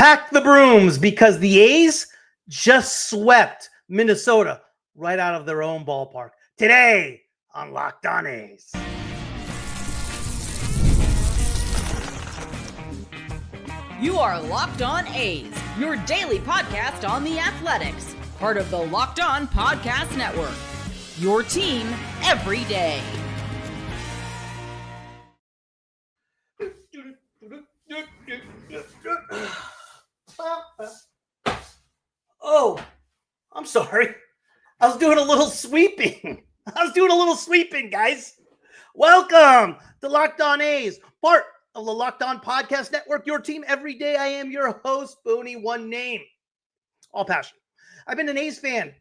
Pack the brooms because the A's just swept Minnesota right out of their own ballpark. Today on Locked On A's. You are Locked On A's, your daily podcast on the Athletics, part of the Locked On Podcast Network. Your team every day. Oh, I'm sorry. I was doing a little sweeping. Guys. Welcome to Locked On A's, part of the Locked On Podcast Network, your team every day. I am your host, Booney, one name, all passion. I've been an A's fan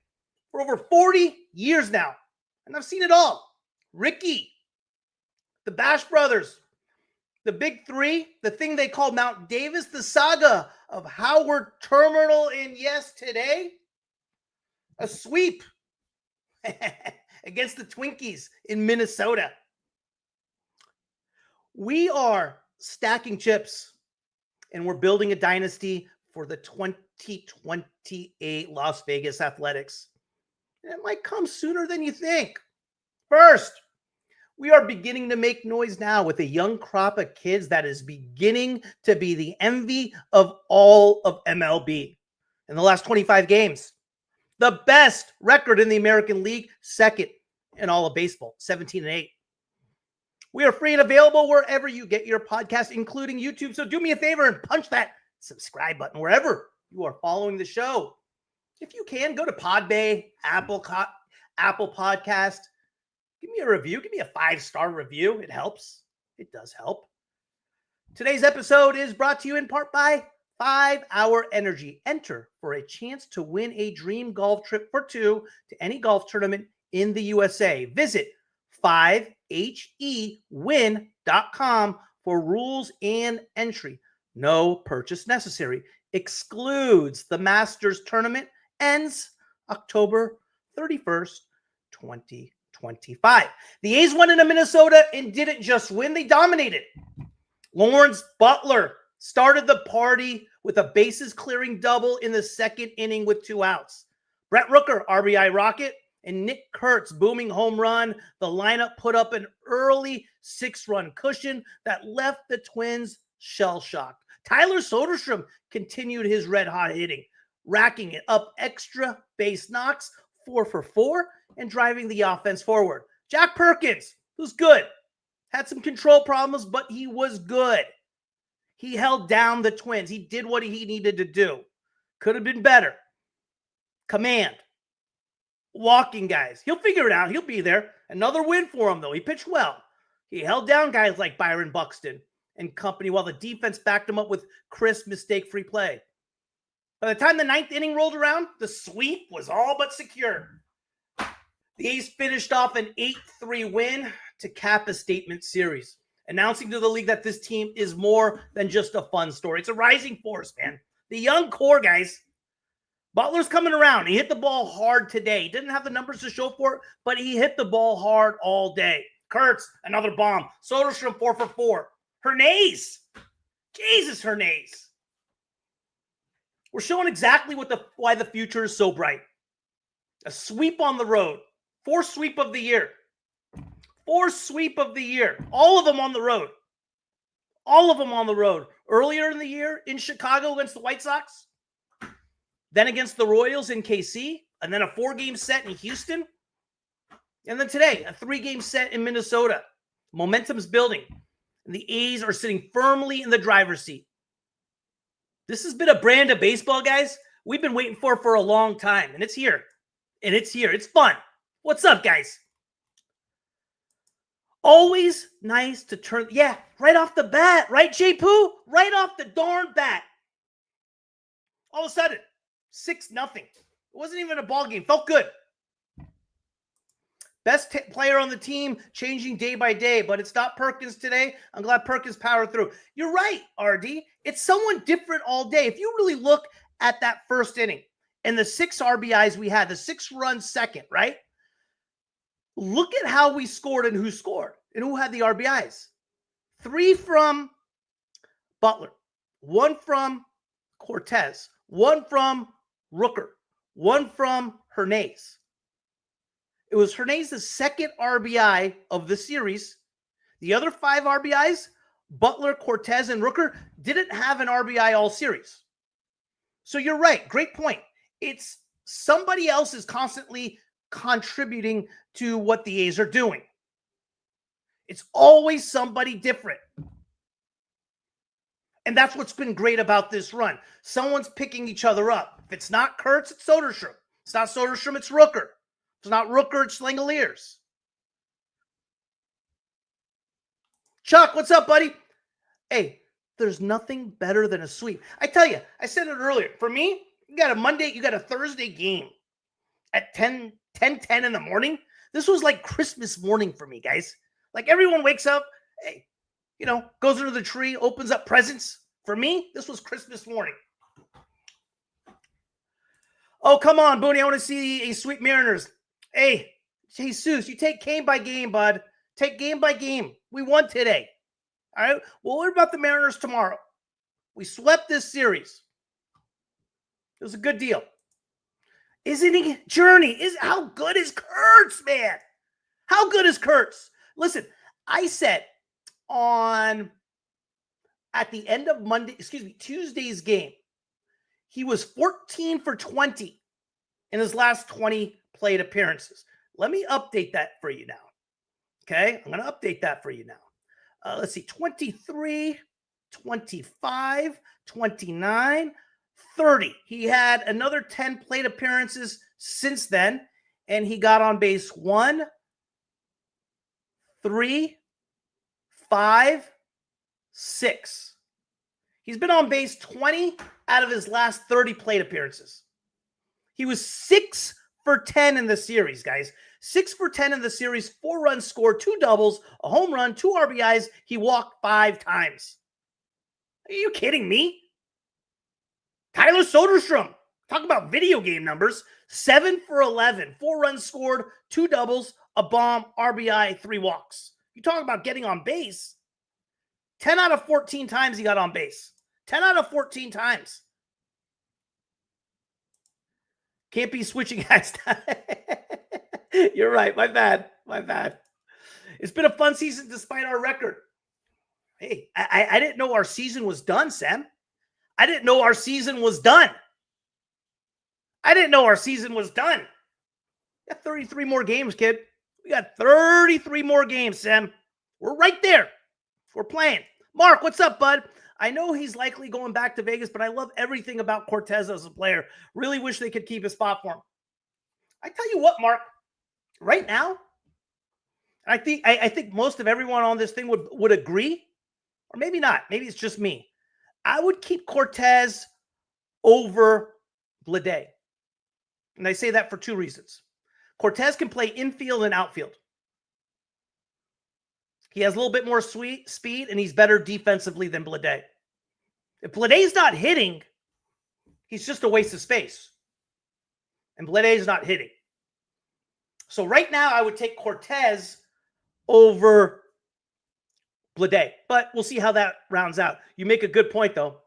for over 40 years now, and I've seen it all. Ricky, the Bash Brothers, the Big Three, the thing they call Mount Davis, the saga of Howard Terminal, and yes, today, a sweep against the Twinkies in Minnesota. We are stacking chips, and we're building a dynasty for the 2028 Las Vegas Athletics. And it might come sooner than you think. First, we are beginning to make noise now with a young crop of kids that is beginning to be the envy of all of MLB. In the last 25 games, the best record in the American League, second in all of baseball, 17-8. We are free and available wherever you get your podcast, including YouTube. So do me a favor and punch that subscribe button wherever you are following the show. If you can, go to Podbay, Apple Podcast. Give me a review. Give me a 5-star review. It helps. It does help. Today's episode is brought to you in part by 5 Hour Energy. Enter for a chance to win a dream golf trip for two to any golf tournament in the USA. Visit 5hewin.com for rules and entry. No purchase necessary. Excludes the Masters tournament. Ends October 31st, 2025. The A's won in Minnesota and didn't just win, they dominated. Lawrence Butler started the party with a bases clearing double in the second inning with 2 outs. Brent Rooker, RBI rocket, and Nick Kurtz booming home run. The lineup put up an early 6-run cushion that left the Twins shell-shocked. Tyler Soderstrom continued his red-hot hitting, racking it up extra base knocks, 4 for 4, and driving the offense forward. Jack Perkins, who's good, had some control problems, but he was good. He held down the Twins. He did what he needed to do. Could have been better. Command. Walking guys. He'll figure it out. He'll be there. Another win for him, though. He pitched well. He held down guys like Byron Buxton and company while the defense backed him up with crisp, mistake-free play. By the time the 9th inning rolled around, the sweep was all but secure. The A's finished off an 8-3 win to cap a statement series, announcing to the league that this team is more than just a fun story. It's a rising force, man. The young core, guys. Butler's coming around. He hit the ball hard today. He didn't have the numbers to show for it, but he hit the ball hard all day. Kurtz, another bomb. Soderstrom, 4 for 4. Hernaiz. Jesus, Hernaiz. We're showing exactly why the future is so bright. A sweep on the road. 4th sweep of the year. 4th sweep of the year. All of them on the road. All of them on the road. Earlier in the year in Chicago against the White Sox. Then against the Royals in KC. And then a 4-game set in Houston. And then today, a 3-game set in Minnesota. Momentum's building. And the A's are sitting firmly in the driver's seat. This has been a brand of baseball, guys, we've been waiting for a long time. And it's here. It's fun. What's up, guys? Always nice to turn. Yeah, right off the bat. Right, J-Poo? Right off the darn bat. All of a sudden, 6-0. It wasn't even a ball game. Felt good. Best player on the team, changing day by day, but it's not Perkins today. I'm glad Perkins powered through. You're right, RD. It's someone different all day. If you really look at that first inning and the 6 RBIs we had, the 6-run second, right? Look at how we scored and who had the RBIs. 3 from Butler, 1 from Cortez, one from Rooker, one from Hernaiz. It was Hernaiz's second RBI of the series. The other 5 RBIs, Butler, Cortez, and Rooker, didn't have an RBI all series. So you're right. Great point. It's somebody else is constantly contributing to what the A's are doing. It's always somebody different. And that's what's been great about this run. Someone's picking each other up. If it's not Kurtz, it's Soderstrom. It's not Soderstrom, it's Rooker. It's not Rooker, it's Langoliers. Chuck, what's up, buddy? Hey, there's nothing better than a sweep. I tell you, I said it earlier. For me, you got a Thursday game at 10 in the morning. This was like Christmas morning for me, guys. Like everyone wakes up, hey, goes under the tree, opens up presents. For me, this was Christmas morning. Oh, come on, Booney. I want to see a sweep Mariners. Hey, Jesus, you take game by game, bud. Take game by game. We won today. All right? We'll worry about the Mariners tomorrow. We swept this series. It was a good deal. Isn't he? Journey. How good is Kurtz, man? How good is Kurtz? Listen, I said at the end of Tuesday's game, he was 14 for 20 in his last 20 plate appearances. Let me update that for you now. Okay? I'm going to update that for you now. Let's see. 23, 25, 29, 30. He had another 10 plate appearances since then, and he got on base 1, 3, 5, 6. He's been on base 20 out of his last 30 plate appearances. He was 6 for 10 in the series, guys. 6 for 10 in the series, 4 runs scored, 2 doubles, a home run, 2 RBIs. He walked 5 times. Are you kidding me? Tyler Soderstrom, talk about video game numbers. 7 for 11, 4 runs scored, 2 doubles, a bomb, RBI, 3 walks. You talk about getting on base. 10 out of 14 times he got on base. 10 out of 14 times. Can't be switching hats. You're right. My bad. It's been a fun season despite our record. Hey, I didn't know our season was done, Sam. I didn't know our season was done. We got 33 more games, kid. We got 33 more games, Sam. We're right there. We're playing. Mark, what's up, bud? I know he's likely going back to Vegas, but I love everything about Cortez as a player. Really wish they could keep his spot for him. I tell you what, Mark, right now, I think most of everyone on this thing would agree, or maybe not. Maybe it's just me. I would keep Cortez over Bleday. And I say that for 2 reasons. Cortez can play infield and outfield. He has a little bit more speed, and he's better defensively than Bleday. If Bleday's not hitting, he's just a waste of space. And Bleday's not hitting. So right now, I would take Cortez over Bleday. But we'll see how that rounds out. You make a good point, though.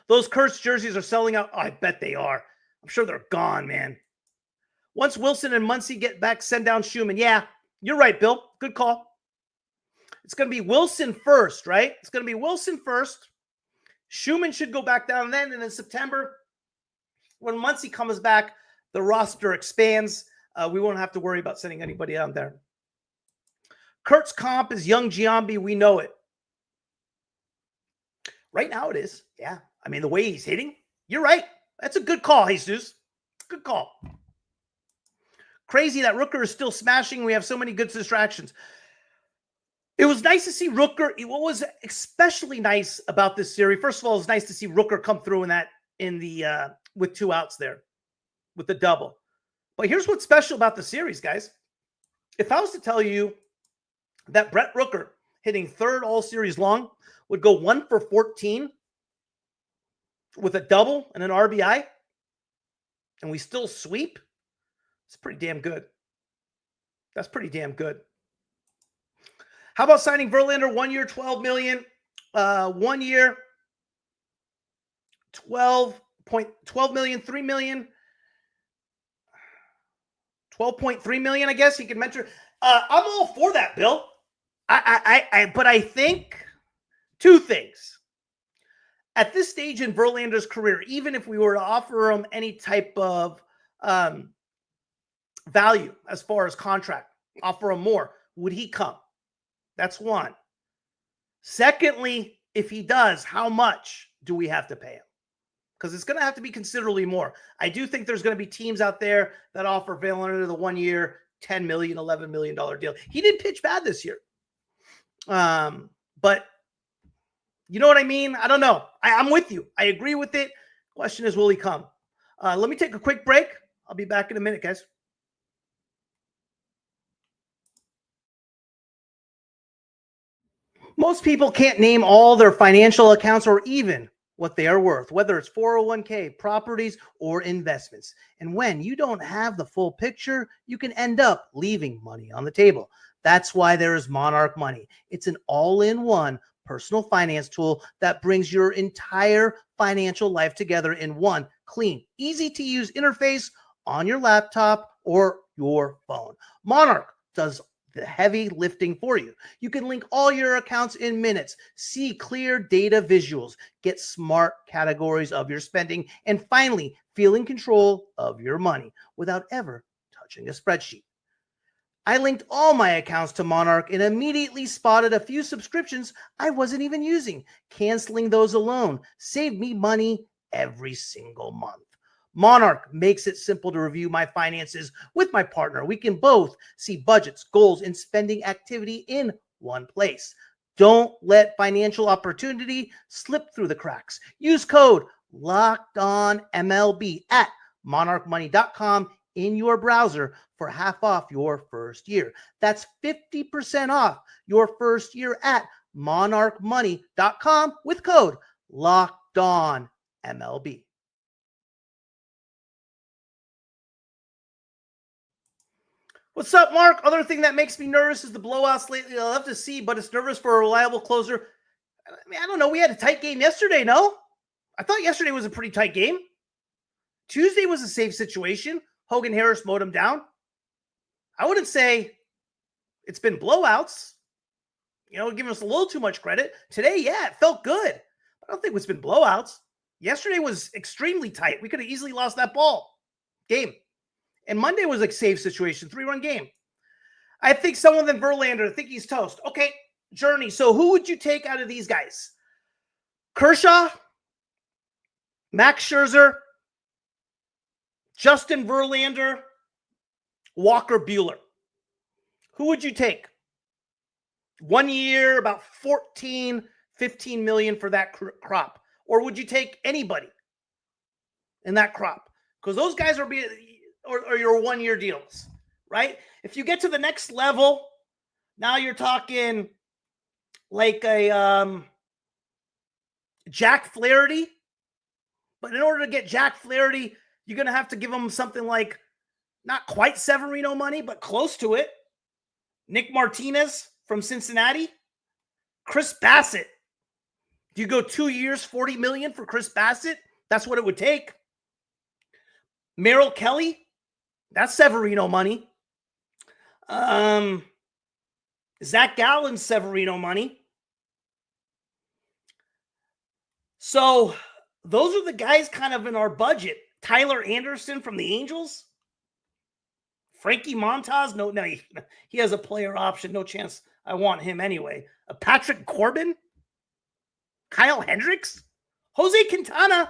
Those Kurtz jerseys are selling out. Oh, I bet they are. I'm sure they're gone, man. Once Wilson and Muncy get back, send down Schumann. Yeah, you're right, Bill. Good call. It's going to be Wilson first, right? It's going to be Wilson first. Schumann should go back down then. And in September, when Muncy comes back, the roster expands. We won't have to worry about sending anybody down there. Kurtz comp is young Giambi. We know it. Right now it is. Yeah. I mean, the way he's hitting, you're right. That's a good call, Jesus. Good call. Crazy that Rooker is still smashing. We have so many good distractions. It was nice to see Rooker. What was especially nice about this series, first of all, it was nice to see Rooker come through with 2 outs there with the double. But here's what's special about the series, guys. If I was to tell you that Brent Rooker hitting 3rd all series long would go 1 for 14 with a double and an RBI, and we still sweep, it's pretty damn good. That's pretty damn good. How about signing Verlander 1 year, $12 million, 1 year, 12 million, 3 million, 12.3 million, I guess he could mentor. I'm all for that, Bill. But I think two things. At this stage in Verlander's career, even if we were to offer him any type of value as far as contract, offer him more, would he come? That's one. Secondly, if he does, how much do we have to pay him? Because it's going to have to be considerably more. I do think there's going to be teams out there that offer Verlander the 1 year, $10 million, $11 million deal. He did pitch bad this year. But you know what I mean? I don't know. I'm with you. I agree with it. Question is, will he come? Let me take a quick break. I'll be back in a minute, guys. Most people can't name all their financial accounts or even what they are worth, whether it's 401k, properties, or investments. And when you don't have the full picture, you can end up leaving money on the table. That's why there is Monarch Money. It's an all-in-one personal finance tool that brings your entire financial life together in one clean, easy-to-use interface on your laptop or your phone. Monarch does the heavy lifting for you. You can link all your accounts in minutes, see clear data visuals, get smart categories of your spending, and finally feel in control of your money without ever touching a spreadsheet. I linked all my accounts to Monarch and immediately spotted a few subscriptions I wasn't even using. Canceling those alone saved me money every single month. Monarch makes it simple to review my finances with my partner. We can both see budgets, goals, and spending activity in one place. Don't let financial opportunity slip through the cracks. Use code LOCKEDONMLB at monarchmoney.com in your browser for half off your first year. That's 50% off your first year at monarchmoney.com with code LOCKEDONMLB. What's up, Mark? Other thing that makes me nervous is the blowouts lately. I'll have to see, but it's nervous for a reliable closer. I mean, I don't know. We had a tight game yesterday, no? I thought yesterday was a pretty tight game. Tuesday was a safe situation. Hogan Harris mowed him down. I wouldn't say it's been blowouts. You know, giving us a little too much credit. Today, yeah, it felt good. I don't think it's been blowouts. Yesterday was extremely tight. We could have easily lost that game. And Monday was a safe situation, 3-run game. I think someone than Verlander, I think he's toast. Okay, Journey. So who would you take out of these guys? Kershaw, Max Scherzer, Justin Verlander, Walker Buehler. Who would you take? 1 year, about 14, 15 million for that crop. Or would you take anybody in that crop? Because those guys are or your 1 year deals, right? If you get to the next level, now you're talking like a Jack Flaherty. But in order to get Jack Flaherty, you're going to have to give him something like not quite Severino money, but close to it. Nick Martinez from Cincinnati. Chris Bassett. Do you go 2 years, 40 million for Chris Bassett? That's what it would take. Merrill Kelly. That's Severino money. Zach Gallen's Severino money. So those are the guys kind of in our budget. Tyler Anderson from the Angels. Frankie Montas. No, he has a player option. No chance I want him anyway. Patrick Corbin. Kyle Hendricks. Jose Quintana.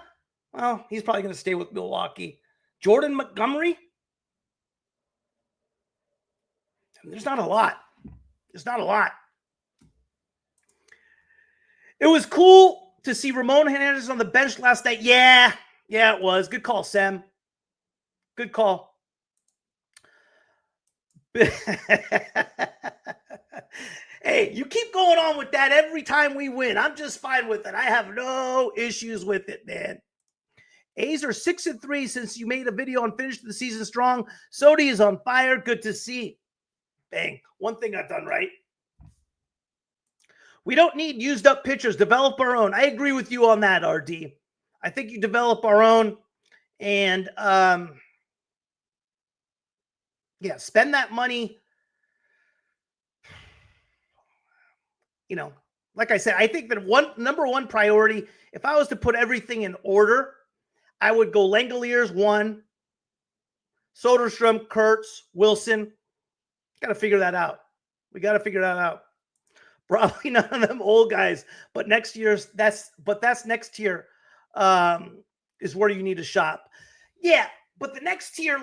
Well, he's probably going to stay with Milwaukee. Jordan Montgomery. There's not a lot. It was cool to see Ramon Hernaiz on the bench last night. Yeah, it was. Good call, Sam. Good call. Hey, you keep going on with that every time we win. I'm just fine with it. I have no issues with it, man. A's are 6-3 since you made a video on finishing the season strong. Sody is on fire. Good to see. Bang. One thing I've done right. We don't need used up pitchers. Develop our own. I agree with you on that, RD. I think you develop our own and spend that money. Like I said, I think that number one priority, if I was to put everything in order, I would go Langoliers 1, Soderstrom, Kurtz, Wilson. Got to figure that out. We got to figure that out. Probably none of them old guys, but that's next tier is where you need to shop. Yeah, but the next tier,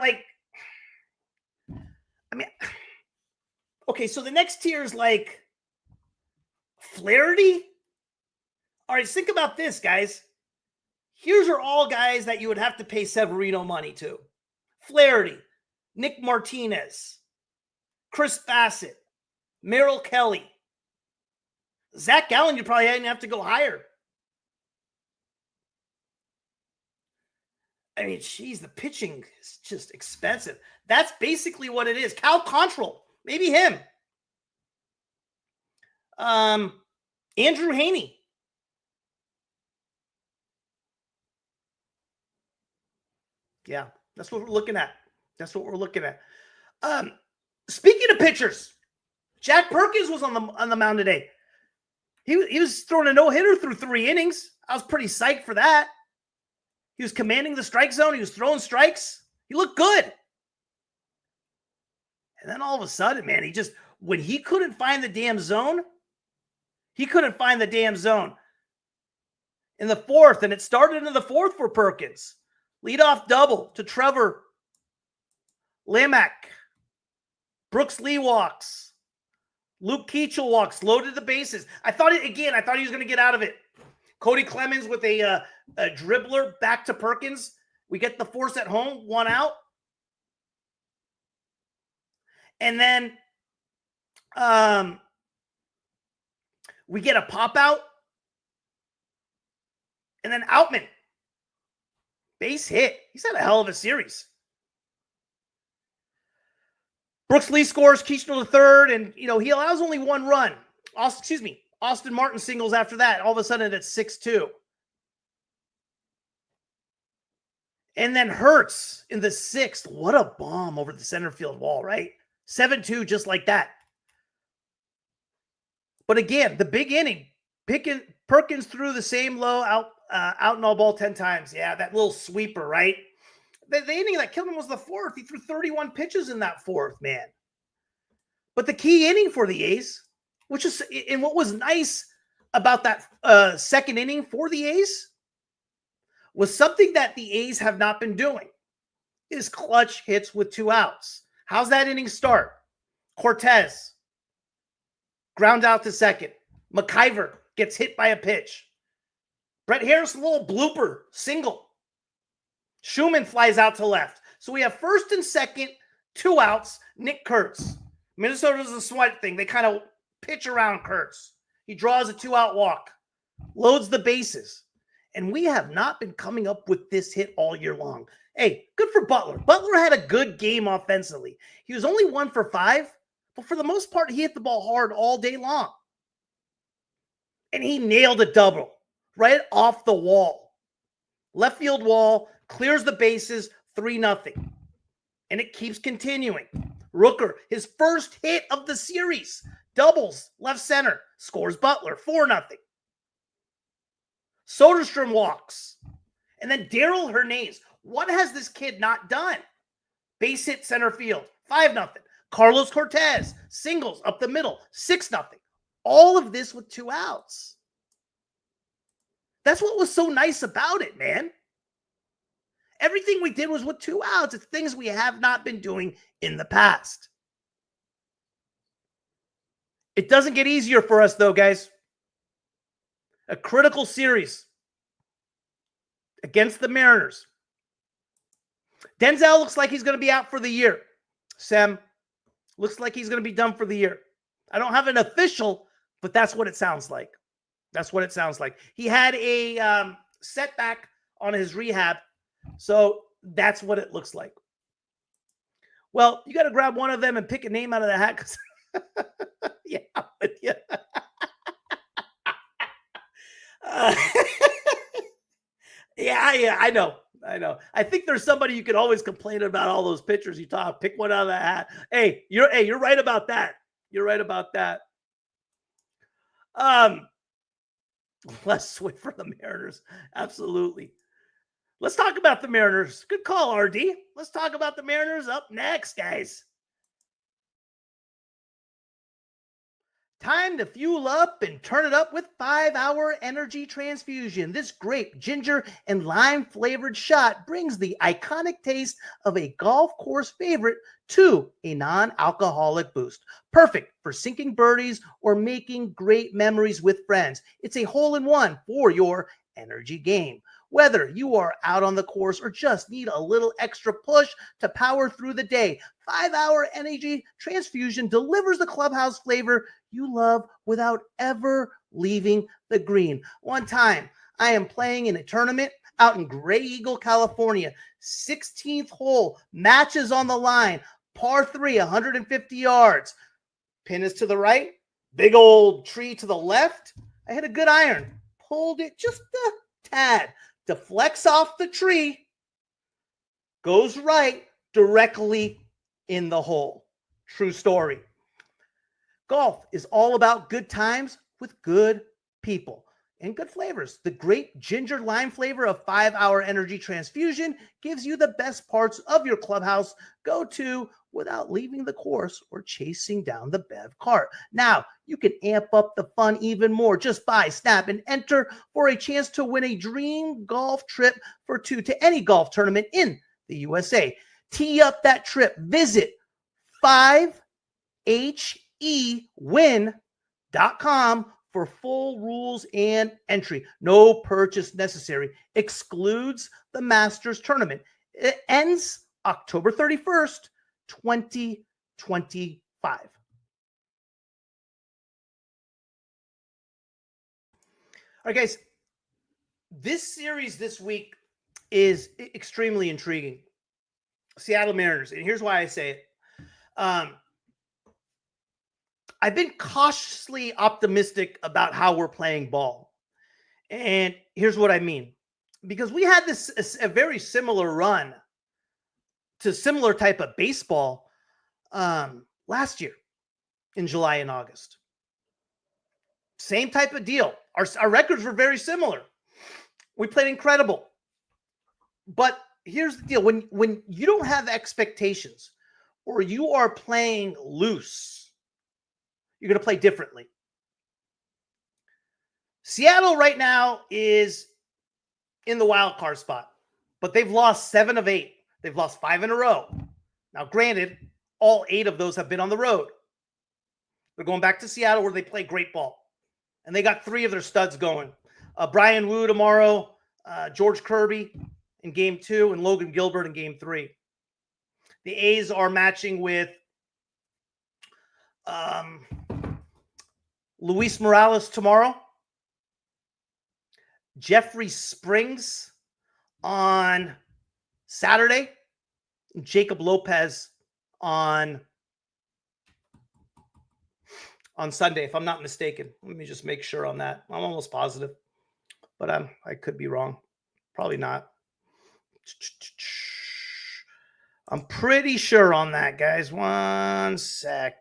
okay, so the next tier is like Flaherty. All right, think about this, guys. Here's are all guys that you would have to pay Severino money to. Flaherty, Nick Martinez, Chris Bassett, Merrill Kelly. Zach Gallen, you probably didn't have to go higher. I mean, geez, the pitching is just expensive. That's basically what it is. Cal Control, maybe him. Andrew Haney. Yeah, that's what we're looking at. Speaking of pitchers, Jack Perkins was on the mound today. He was throwing a no-hitter through 3 innings. I was pretty psyched for that. He was commanding the strike zone. He was throwing strikes. He looked good. And then all of a sudden, man, when he couldn't find the damn zone, in the 4th, and it started in the 4th for Perkins. Leadoff double to Trevor Lamack. Brooks Lee walks. Luke Keachel walks, loaded the bases. I thought he was going to get out of it. Cody Clemens with a dribbler back to Perkins. We get the force at home, 1 out. And then we get a pop out. And then Outman. Base hit. He's had a hell of a series. Brooks Lee scores, Keachel the third, and he allows only 1 run. Austin Martin singles after that. All of a sudden it's 6-2. And then Hertz in the 6th. What a bomb over the center field wall, right? 7-2, just like that. But again, the big inning. Perkins threw the same low out and all ball 10 times. Yeah, that little sweeper, right? The inning that killed him was the 4th. He threw 31 pitches in that 4th, man. But the key inning for the A's, and what was nice about that second inning for the A's, was something that the A's have not been doing, is clutch hits with 2 outs. How's that inning start? Cortez, ground out to second. McIver gets hit by a pitch. Brett Harris, a little blooper, single. Schumann flies out to left. So we have first and second, 2 outs, Nick Kurtz. Minnesota does a sweat thing. They kind of pitch around Kurtz. He draws a 2-out walk, loads the bases. And we have not been coming up with this hit all year long. Hey, good for Butler. Butler had a good game offensively. He was only 1 for 5, but for the most part, he hit the ball hard all day long. And he nailed a double right off the wall. Left field wall, clears the bases, 3-0. And it keeps continuing. Rooker, his first hit of the series, doubles left center, scores Butler, 4-0. Soderstrom walks. And then Daryl Hernaiz. What has this kid not done? Base hit center field, 5-0. Carlos Cortez, singles up the middle, 6-0. All of this with 2 outs. That's what was so nice about it, man. Everything we did was with 2 outs. It's things we have not been doing in the past. It doesn't get easier for us, though, guys. A critical series against the Mariners. Denzel looks like he's going to be out for the year. Sam, looks like he's going to be done for the year. I don't have an official, but that's what it sounds like. That's what it sounds like. He had a setback on his rehab, so that's what it looks like. Well, you got to grab one of them and pick a name out of the hat. Yeah, but yeah. Yeah, I know. I think there's somebody you can always complain about all those pitchers you talk. Pick one out of the hat. You're right about that. You're right about that. Let's swing for the Mariners. Absolutely. Let's talk about the Mariners. Good call, RD. Let's talk about the Mariners up next, guys. Time to fuel up and turn it up with 5-Hour Energy Transfusion. This grape, ginger, and lime flavored shot brings the iconic taste of a golf course favorite to a non-alcoholic boost. Perfect for sinking birdies or making great memories with friends. It's a hole-in-one for your energy game. Whether you are out on the course or just need a little extra push to power through the day, 5-Hour Energy Transfusion delivers the clubhouse flavor you love without ever leaving the green. One time, I am playing in a tournament out in Gray Eagle, California. 16th hole, matches on the line, par 3, 150 yards. Pin is to the right, big old tree to the left. I hit a good iron, pulled it just a tad, deflects off the tree, goes right, directly in the hole. True story. Golf is all about good times with good people and good flavors. The great ginger lime flavor of 5-Hour Energy Transfusion gives you the best parts of your clubhouse go-to without leaving the course or chasing down the bev cart. Now, you can amp up the fun even more. Just buy, snap, and enter for a chance to win a dream golf trip for two to any golf tournament in the USA. Tee up that trip. Visit 5hewin.com for full rules and entry. No purchase necessary. Excludes the Masters tournament. It ends October 31st, 2025. All right, guys. This series this week is extremely intriguing. Seattle Mariners. And here's why I say it. I've been cautiously optimistic about how we're playing ball. And here's what I mean. Because we had a very similar run to similar type of baseball last year in July and August. Same type of deal. Our records were very similar. We played incredible. But here's the deal. When you don't have expectations or you are playing loose, you're going to play differently. Seattle right now is in the wild card spot, but they've lost 7 of 8. They've lost 5 in a row. Now, granted, all 8 of those have been on the road. They're going back to Seattle where they play great ball. And they got 3 of their studs going. Brian Wu tomorrow, George Kirby in game 2, and Logan Gilbert in game 3. The A's are matching with Luis Morales tomorrow, Jeffrey Springs on Saturday, and Jacob Lopez on Sunday, if I'm not mistaken. Let me just make sure on that. I'm almost positive, but I could be wrong. Probably not. I'm pretty sure on that, guys. One sec.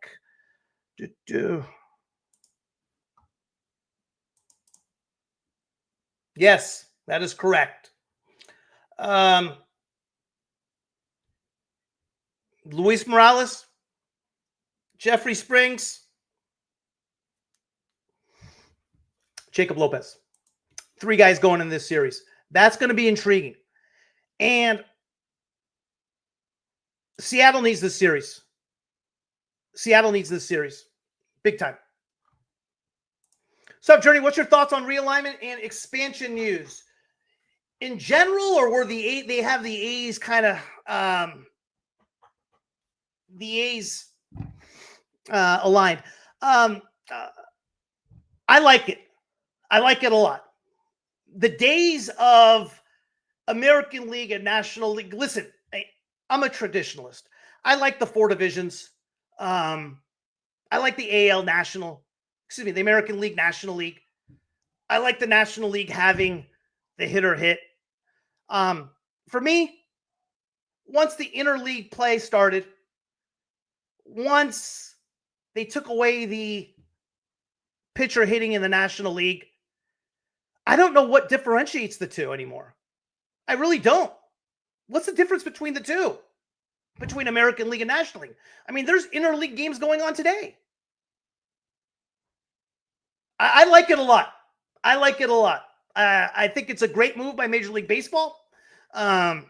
Yes, that is correct. Luis Morales, Jeffrey Springs, Jacob Lopez. 3 guys going in this series. That's going to be intriguing. And Seattle needs this series. Seattle needs this series. Big time. So, Journey, what's your thoughts on realignment and expansion news? In general, or were they have the A's kind of aligned? I like it. I like it a lot. The days of American League and National League. Listen, I'm a traditionalist. I like the 4 divisions. I like the the American League, National League. I like the National League having the hitter hit. For me, once the interleague play started, once they took away the pitcher hitting in the National League, I don't know what differentiates the two anymore. I really don't. What's the difference between the two? Between American League and National League? I mean, there's interleague games going on today. I like it a lot. I like it a lot. I think it's a great move by Major League Baseball. And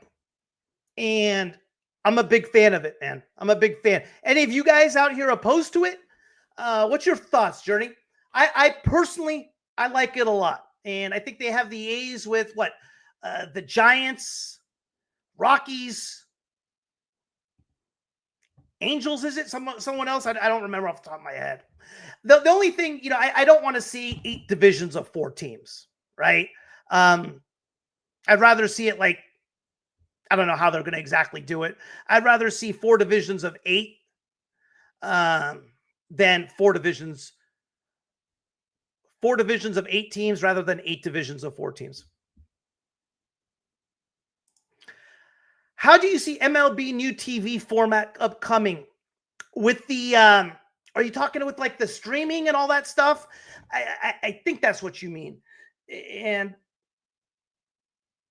I'm a big fan of it, man. I'm a big fan. Any of you guys out here opposed to it? What's your thoughts, Journey? I personally, I like it a lot. And I think they have the A's with what? The Giants, Rockies, Angels, is it? Someone else? I don't remember off the top of my head. The only thing, I don't want to see 8 divisions of 4 teams, right? I'd rather see it like, I don't know how they're going to exactly do it. I'd rather see 4 divisions of 8 than 4 divisions of 8 teams rather than 8 divisions of 4 teams. How do you see MLB new TV format upcoming with the, are you talking with like the streaming and all that stuff? I think that's what you mean. And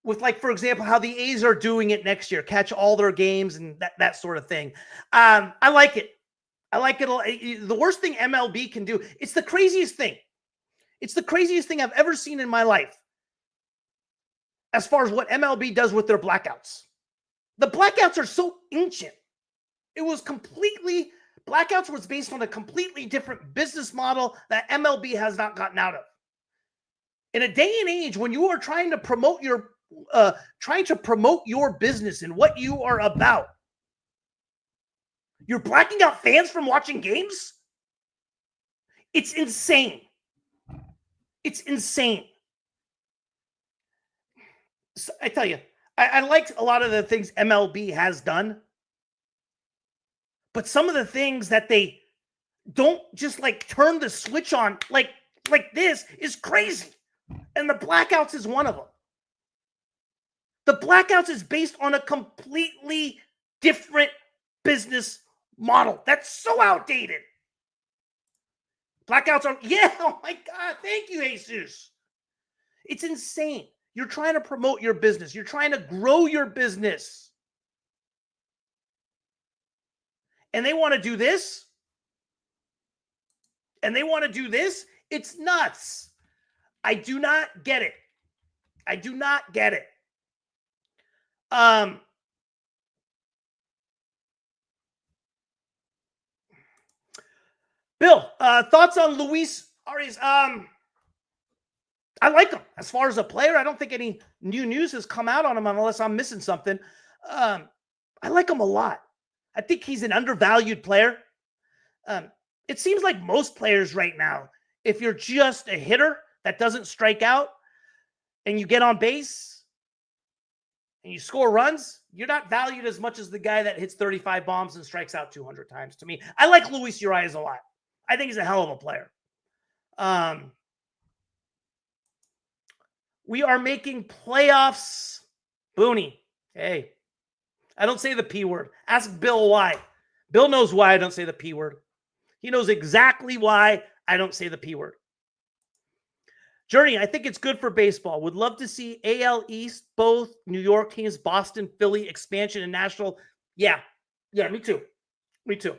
with like, for example, how the A's are doing it next year, catch all their games and that sort of thing. I like it. I like it. The worst thing MLB can do, it's the craziest thing. It's the craziest thing I've ever seen in my life as far as what MLB does with their blackouts. The blackouts are so ancient. Blackouts was based on a completely different business model that MLB has not gotten out of. In a day and age when you are trying to promote your business and what you are about, you're blacking out fans from watching games? It's insane. It's insane. So I tell you, I liked a lot of the things MLB has done, but some of the things that they don't just like turn the switch on like this is crazy. And the blackouts is one of them. The blackouts is based on a completely different business model. That's so outdated. Blackouts are, oh my God, thank you, Jesus. It's insane. You're trying to promote your business. You're trying to grow your business. And they want to do this. And they want to do this. It's nuts. I do not get it. I do not get it. Bill, thoughts on Luis Arias? I like him as far as a player. I don't think any new news has come out on him unless I'm missing something. I like him a lot. I think he's an undervalued player. It seems like most players right now, if you're just a hitter that doesn't strike out and you get on base and you score runs, you're not valued as much as the guy that hits 35 bombs and strikes out 200 times to me. I like Luis Urias a lot. I think he's a hell of a player. We are making playoffs. Booney. Hey, I don't say the P word. Ask Bill why. Bill knows why I don't say the P word. He knows exactly why I don't say the P word. Journey, I think it's good for baseball. Would love to see AL East, both New York teams, Boston, Philly, expansion, and Nashville. Yeah, me too. Me too.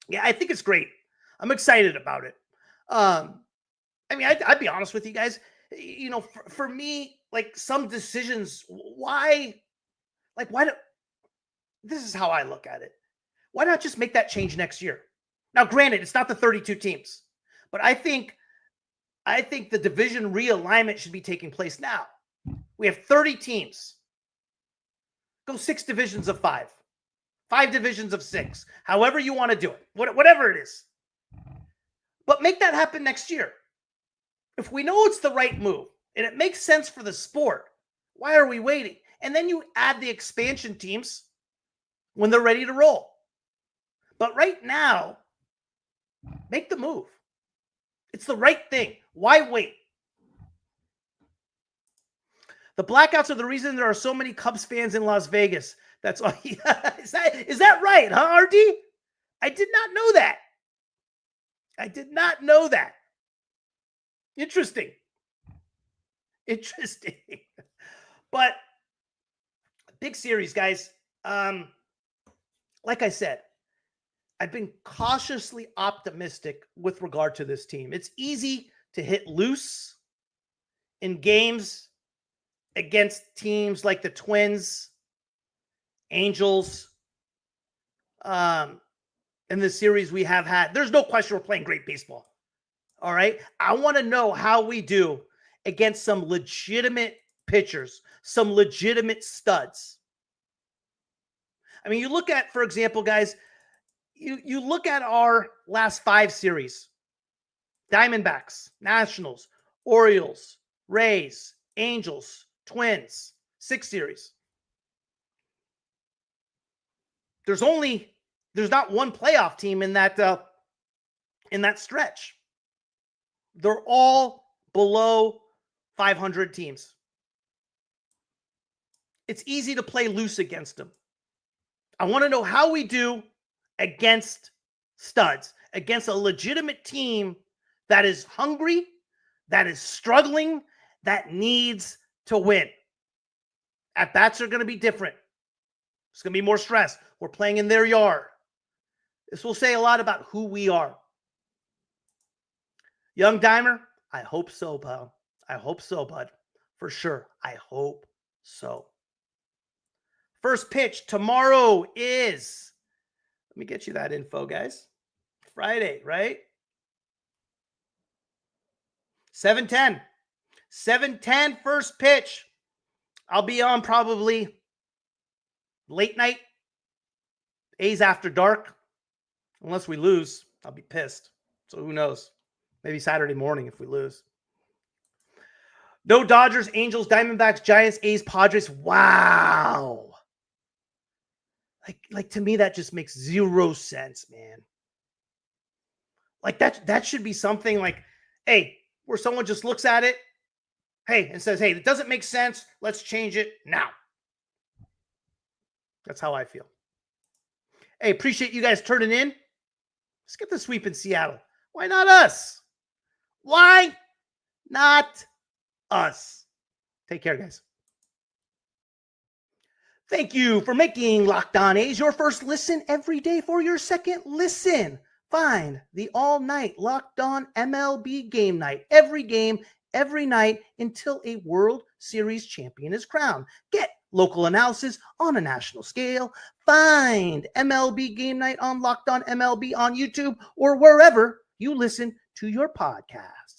Yeah, I think it's great. I'm excited about it. I mean, I'd be honest with you guys. You know, for me, like some decisions, why don't, this is how I look at it. Why not just make that change next year? Now, granted, it's not the 32 teams, but I think the division realignment should be taking place now. We have 30 teams. Go 6 divisions of 5, 5 divisions of 6, however you want to do it, whatever it is. But make that happen next year. If we know it's the right move and it makes sense for the sport, why are we waiting? And then you add the expansion teams when they're ready to roll. But right now, make the move. It's the right thing. Why wait? The blackouts are the reason there are so many Cubs fans in Las Vegas. That's all. Is that right, huh, RD? I did not know that. I did not know that. Interesting. Interesting. But big series, guys. Like I said, I've been cautiously optimistic with regard to this team. It's easy to hit loose in games against teams like the Twins, Angels, in the series we have had. There's no question we're playing great baseball. All right. I want to know how we do against some legitimate pitchers, some legitimate studs. I mean, you look at, for example, guys, you look at our last 5 series: Diamondbacks, Nationals, Orioles, Rays, Angels, Twins, 6 series. There's not one playoff team in that stretch. They're all below 500 teams. It's easy to play loose against them. I want to know how we do against studs, against a legitimate team that is hungry, that is struggling, that needs to win. At-bats are going to be different. It's going to be more stress. We're playing in their yard. This will say a lot about who we are. Young Dimer, I hope so, pal. I hope so, bud. For sure. I hope so. First pitch tomorrow is, let me get you that info, guys. Friday, right? 7:10. 7:10 first pitch. I'll be on probably late night. A's after dark. Unless we lose, I'll be pissed. So who knows? Maybe Saturday morning if we lose. No Dodgers, Angels, Diamondbacks, Giants, A's, Padres. Wow. Like to me, that just makes zero sense, man. Like that should be something like, hey, where someone just looks at it, hey, and says, hey, it doesn't make sense. Let's change it now. That's how I feel. Hey, appreciate you guys turning in. Let's get the sweep in Seattle. Why not us? Why not us? Take care, guys. Thank you for making Locked On A's your first listen every day. For your second listen, find the all-night Locked On MLB Game Night. Every game, every night until a World Series champion is crowned. Get local analysis on a national scale. Find MLB Game Night on Locked On MLB on YouTube or wherever you listen to your podcasts.